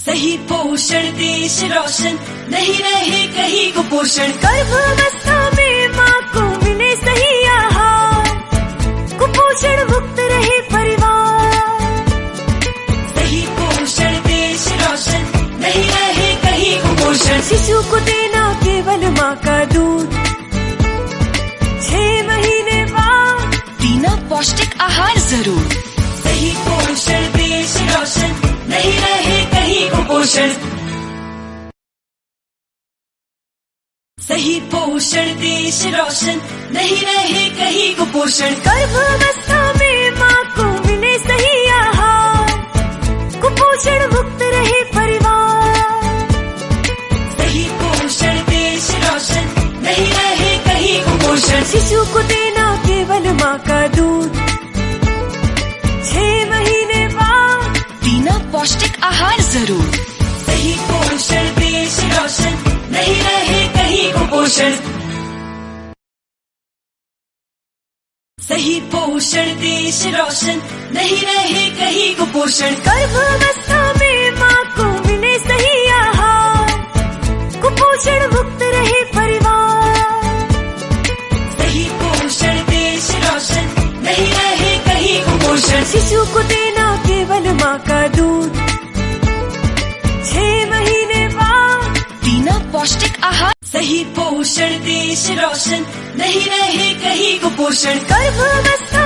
सही पोषण देश रोशन, नहीं रहे कहीं कुपोषण। गर्भावस्था में माँ को मिले सही आहार, कुपोषण मुक्त रहे परिवार। सही पोषण देश रोशन, नहीं रहे कहीं कुपोषण। शिशु को देना केवल माँ का दूध, 6 महीने बाद पीना पौष्टिक आहार जरूर। सही पोषण देश रोशन, नहीं रहे कहीं कुपोषण। सही पोषण देश रोशन, नहीं रहे कहीं कुपोषण। गर्भावस्था में माँ को मिले सही आहार, कुपोषण मुक्त रहे परिवार। सही पोषण देश रोशन, नहीं रहे कहीं कुपोषण। शिशु को देना केवल माँ का दूध, 6 महीने बाद पीना पौष्टिक आहार जरूर। सही पोषण देश रोशन, नहीं रहे कहीं कुपोषण। सही पोषण देश रोशन, नहीं रहे कहीं कुपोषण। गर्भावस्था में माँ को मिले सही आहार, कुपोषण मुक्त रहे परिवार। सही पोषण देश रोशन, नहीं रहे कहीं कुपोषण। शिशु को देना केवल माँ का दूध, 6 महीने बाद पीना पौष्टिक आहार। सही पोषण देश रोशन, नहीं रहे कहीं कुपोषण। गर्भावस्था